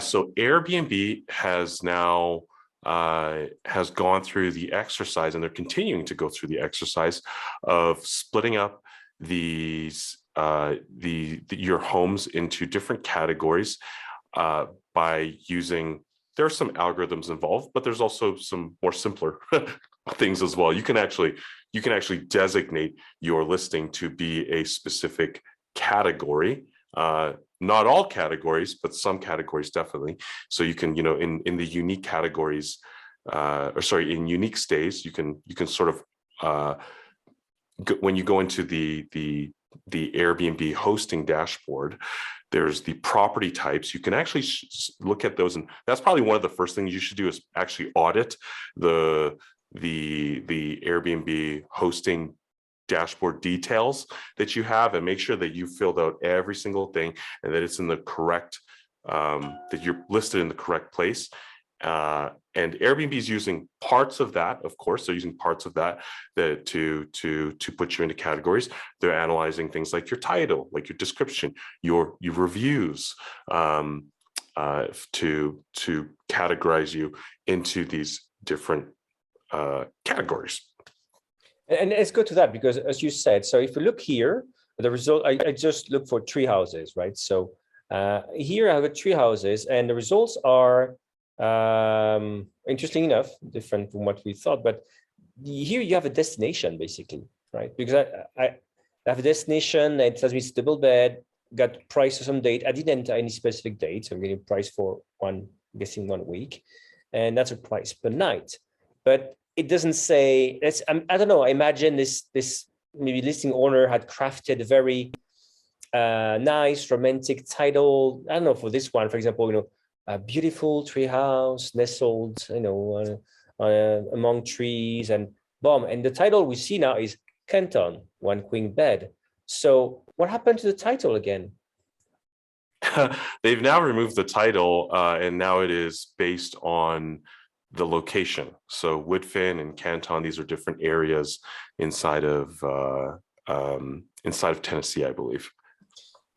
So Airbnb has now has gone through the exercise, and they're continuing to go through the exercise of splitting up these your homes into different categories by using. There are some algorithms involved, but there's also some more simpler things as well. You can actually designate your listing to be a specific category. Not all categories, but some categories definitely. So you can, in the unique categories, in unique stays, you can sort of when you go into the Airbnb hosting dashboard, there's the property types. You can actually look at those, and that's probably one of the first things you should do is actually audit the Airbnb hosting dashboard details that you have, and make sure that you filled out every single thing and that it's in the correct that you're listed in the correct place. And Airbnb is using parts of that, of course. They're using parts of that to put you into categories. They're analyzing things like your title, like your description, your reviews, to categorize you into these different categories. And let's go to that, because as you said, so if you look here, the result, I just look for tree houses, right? So here I have tree houses, and the results are, interesting enough, different from what we thought. But here you have a destination, basically, right? Because I have a destination that tells me it's double bed, got price for some date. I didn't enter any specific date, so I'm getting price for I'm guessing 1 week, and that's a price per night. But it doesn't say, I don't know, I imagine this maybe listing owner had crafted a very nice romantic title. I don't know, for this one, for example, a beautiful tree house nestled, among trees, and boom. And the title we see now is Canton, 1 queen bed. So what happened to the title again? They've now removed the title, and now it is based on the location. So Woodfin and Canton, these are different areas inside of Tennessee, I believe.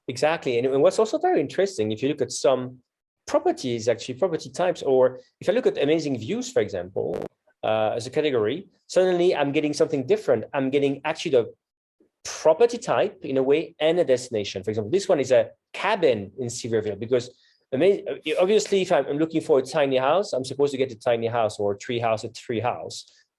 Exactly. And what's also very interesting, if you look at some properties, actually property types, or if I look at amazing views, for example, as a category, suddenly I'm getting something different. I'm getting actually the property type in a way and a destination. For example, this one is a cabin in Severville, because obviously if I'm looking for a tiny house, I'm supposed to get a tiny house, or a tree house,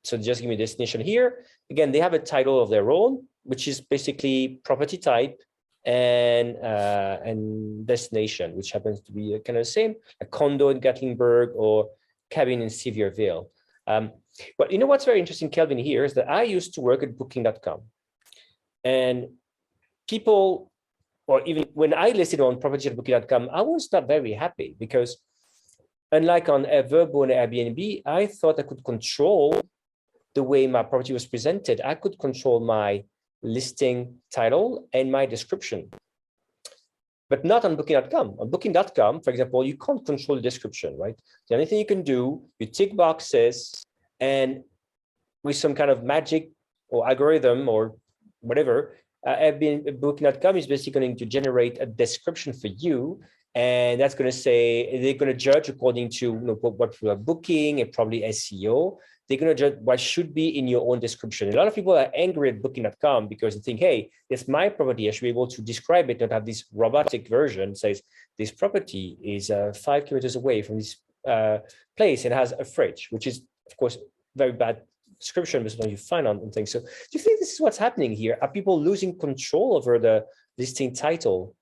So just give me a destination here. Again, they have a title of their own, which is basically property type and destination, which happens to be kind of the same, a condo in Gatlinburg or cabin in Severville. But what's very interesting, Kelvin, here is that I used to work at booking.com, and people, or even when I listed on property at booking.com, I was not very happy, because unlike on Vrbo and Airbnb, I thought I could control the way my property was presented. I could control my listing title and my description, but not on booking.com. On booking.com, for example, you can't control the description, right? The only thing you can do, you tick boxes, and with some kind of magic or algorithm or whatever, Booking.com is basically going to generate a description for you, and that's going to say, they're going to judge according to what people are booking and probably SEO. They're going to judge what should be in your own description. A lot of people are angry at Booking.com because they think, hey, it's my property. I should be able to describe it, not have this robotic version says this property is 5 kilometers away from this place and has a fridge, which is, of course, very bad description, but sometimes you find on things. So do you think this is what's happening here? Are people losing control over the listing title?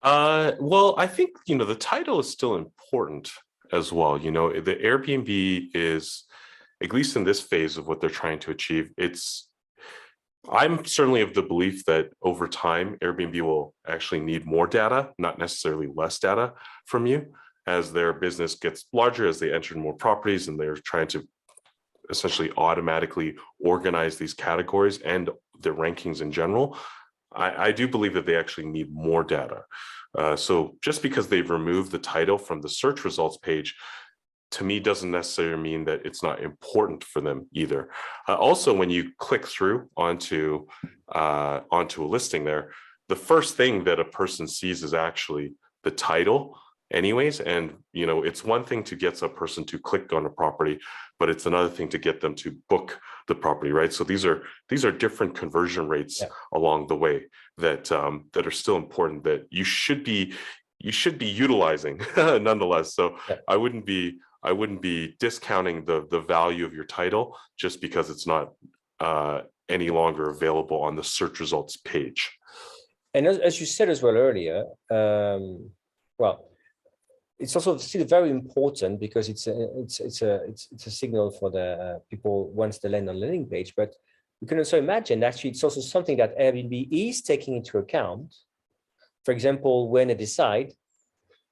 Well, I think, the title is still important as well. The Airbnb is, at least in this phase of what they're trying to achieve, I'm certainly of the belief that over time, Airbnb will actually need more data, not necessarily less data from you, as their business gets larger, as they enter more properties, and they're trying to essentially automatically organize these categories and the rankings in general. I do believe that they actually need more data. So just because they've removed the title from the search results page, to me, doesn't necessarily mean that it's not important for them either. Also, when you click through onto a listing there, the first thing that a person sees is actually the title anyways. And, you know, it's one thing to get a person to click on a property, but it's another thing to get them to book the property, right? So these are different conversion rates along the way that that are still important, that you should be utilizing nonetheless. So I wouldn't be discounting the value of your title just because it's not any longer available on the search results page. And as you said as well earlier, well, it's also still very important because it's a signal for the people once they land on the landing page. But you can also imagine actually it's also something that Airbnb is taking into account. For example, when they decide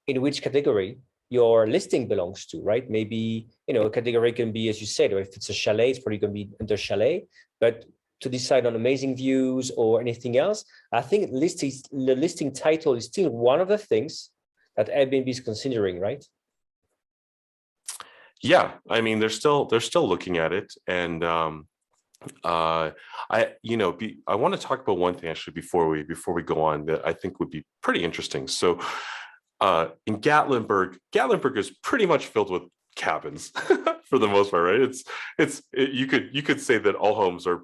in which category your listing belongs to, right? Maybe, you know, a category can be, as you said, or if it's a chalet, it's probably going to be under chalet. But to decide on amazing views or anything else, I think the listing title is still one of the things that Airbnb is considering, right? Yeah, I mean, they're still looking at it, and I want to talk about one thing actually before we go on that I think would be pretty interesting. So, in Gatlinburg is pretty much filled with cabins for the most part, right? You could say that all homes are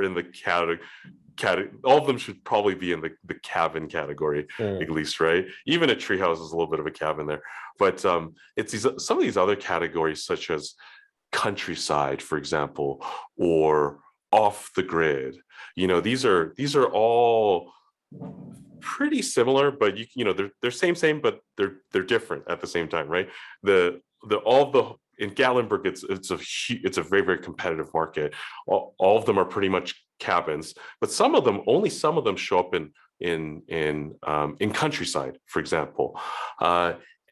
in the category. All of them should probably be in the cabin category, at least, right? Even a treehouse is a little bit of a cabin there, but it's some of these other categories, such as countryside, for example, or off the grid. You know, these are all pretty similar, but they're same, but they're different at the same time, right? In Gatlinburg, it's a very, very competitive market. All of them are pretty much cabins, but some of them show up in countryside, for example.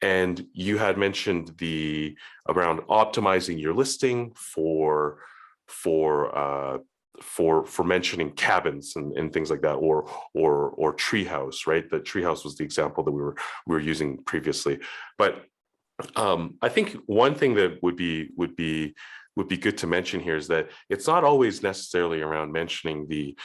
And you had mentioned around optimizing your listing for mentioning cabins and things like that, or treehouse, right? The treehouse was the example that we were using previously. But I think one thing that would be good to mention here is that it's not always necessarily around mentioning the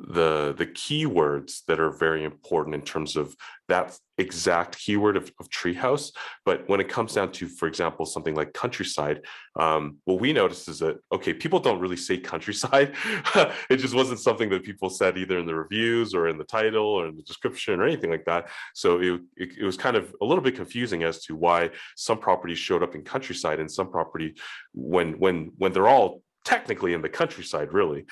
keywords that are very important in terms of that exact keyword of treehouse. But when it comes down to, for example, something like countryside, what we noticed is that, okay, people don't really say countryside. It just wasn't something that people said either in the reviews or in the title or in the description or anything like that. So it was kind of a little bit confusing as to why some properties showed up in countryside and some property when they're all technically in the countryside, really.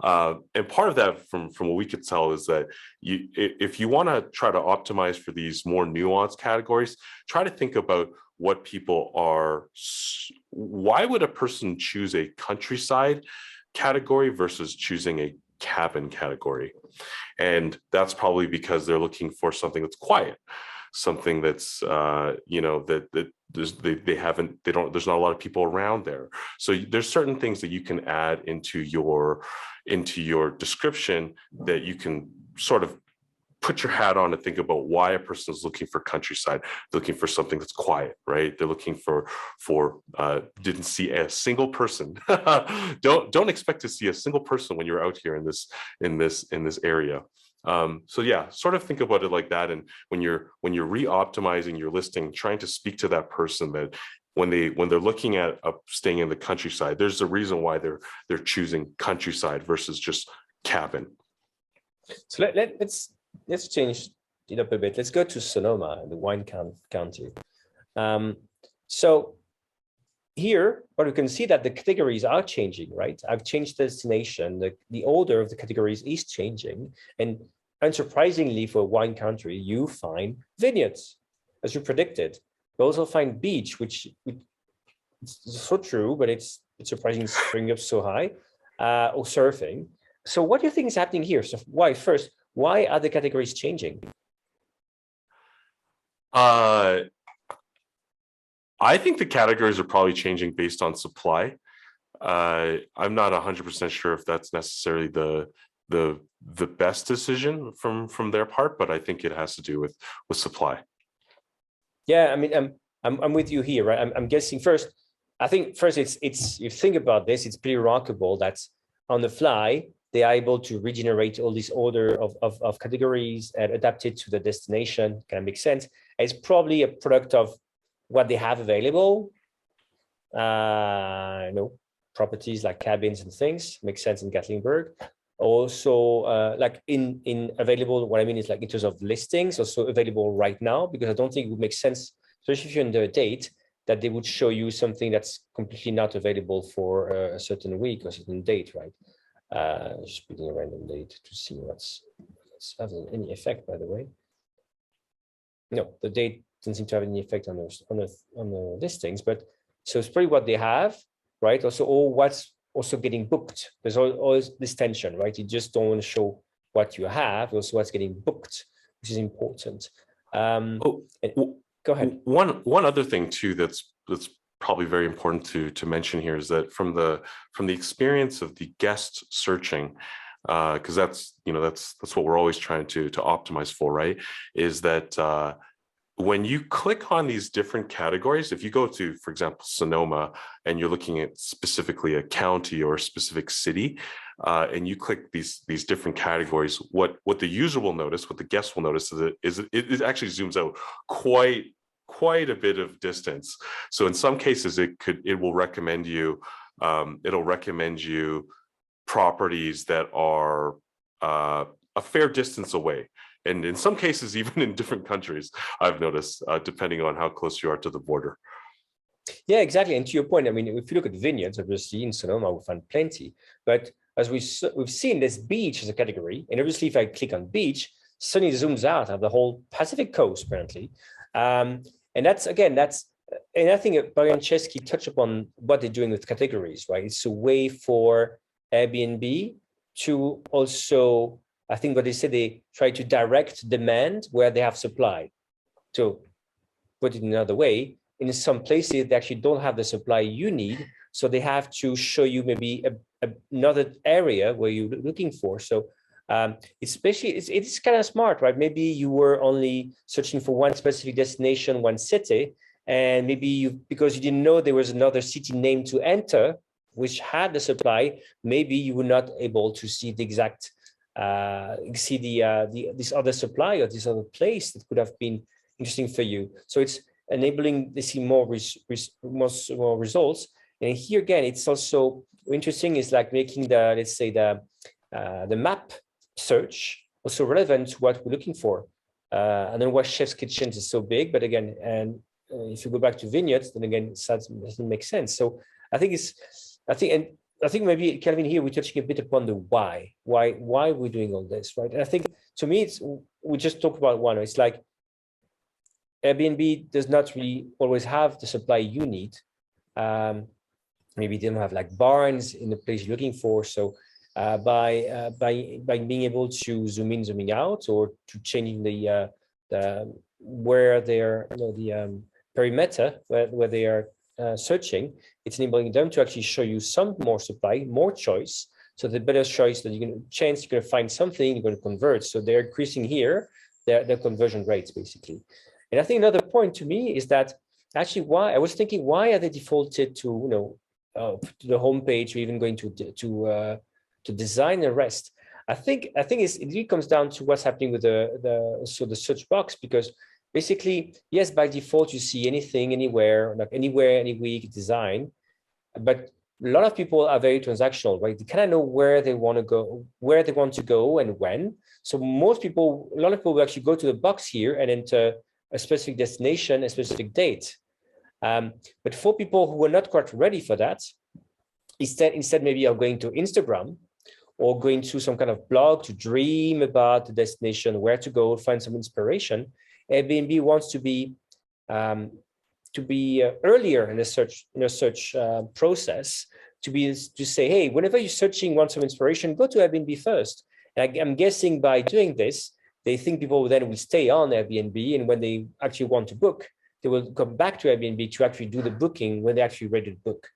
And part of that, from what we could tell, is that if you want to try to optimize for these more nuanced categories, try to think about what people are. Why would a person choose a countryside category versus choosing a cabin category? And that's probably because they're looking for something that's quiet, something that's there's not a lot of people around there. So there's certain things that you can add into your description that you can sort of put your hat on to think about why a person is looking for countryside. They're looking for something that's quiet, right? They're looking for didn't see a single person. Don't expect to see a single person when you're out here in this area. So yeah, sort of think about it like that. And when you're re-optimizing your listing, trying to speak to that person, that when they're looking at staying in the countryside, there's a reason why they're choosing countryside versus just cabin. So let's change it up a bit. Let's go to Sonoma, the wine county. So here, what we can see that the categories are changing, right? I've changed the destination. The order of the categories is changing. And unsurprisingly, for wine country, you find vineyards, as you predicted. You also find beach, which is so true, but it's surprising spring up so high, or surfing. So what do you think is happening here? So why are the categories changing? I think the categories are probably changing based on supply. I'm not 100% sure if that's necessarily the best decision from their part, but I think it has to do with supply. Yeah, I mean, I'm with you here, right? I'm guessing first. I think first it's you think about this, it's pretty remarkable that on the fly they are able to regenerate all this order of categories and adapt it to the destination. Kind of makes sense. It's probably a product of what they have available. Properties like cabins and things make sense in Gatlinburg. Also, like in available, what I mean is like in terms of listings, also available right now, because I don't think it would make sense, especially if you're under a date, that they would show you something that's completely not available for a certain week or a certain date, right? Just picking a random date to see what's having any effect, by the way. No, the date doesn't seem to have any effect on the listings, but so it's probably what they have, right? Also, what's also getting booked. There's always this tension, right? You just don't want to show what you have, also what's getting booked, which is important. Go ahead. One other thing too that's probably very important to mention here is that from the experience of the guest searching, because that's what we're always trying to optimize for, right? Is that when you click on these different categories, if you go to, for example, Sonoma, and you're looking at specifically a county or a specific city, and you click these different categories, what the user will notice, what the guest will notice is it actually zooms out quite a bit of distance. So in some cases, it will recommend you, it'll recommend you properties that are a fair distance away. And in some cases, even in different countries, I've noticed, depending on how close you are to the border. Yeah, exactly. And to your point, I mean, if you look at vineyards, obviously in Sonoma, we find plenty. But as we've seen, there's beach as a category. And obviously, if I click on beach, suddenly it zooms out of the whole Pacific coast, apparently. And and I think Brian Chesky touched upon what they're doing with categories, right? It's a way for Airbnb to also, I think what they said, they try to direct demand where they have supply. To put it another way, in some places, they actually don't have the supply you need. So they have to show you maybe another area where you're looking for. So it's kind of smart, right? Maybe you were only searching for one specific destination, one city, and maybe because you didn't know there was another city name to enter, which had the supply, maybe you were not able to see the exact this other supply or this other place that could have been interesting for you. So it's enabling to see more results. And here again, it's also interesting is like making the, let's say the map search also relevant to what we're looking for. And then what Chef's Kitchen is so big, but again, and if you go back to vineyards, then again, it doesn't make sense. So I think maybe, Kelvin, here we're touching a bit upon the why we're doing all this, right? And I think to me, we just talked about one. It's like Airbnb does not really always have the supply you need. Maybe they don't have like barns in the place you're looking for. So by being able to zoom in, zooming out, or to changing the where they're the perimeter where they are searching, it's enabling them to actually show you some more supply, more choice. So the better choice that you're going to find something, you're going to convert. So they're increasing here their conversion rates basically. And I think another point to me is that actually why are they defaulted to to the homepage, or even going to design the rest? I think it really comes down to what's happening with the search box, because basically, yes, by default, you see anything, anywhere, like anywhere, any week design. But a lot of people are very transactional, right? They kind of know where they want to go, and when. So a lot of people will actually go to the box here and enter a specific destination, a specific date. But for people who are not quite ready for that, instead maybe are going to Instagram or going to some kind of blog to dream about the destination, where to go, find some inspiration. Airbnb wants to be earlier in the search process, to say, hey, whenever you're searching, want some inspiration, go to Airbnb first. And I'm guessing by doing this, they think people then will stay on Airbnb, and when they actually want to book, they will come back to Airbnb to actually do the booking when they're actually ready to book.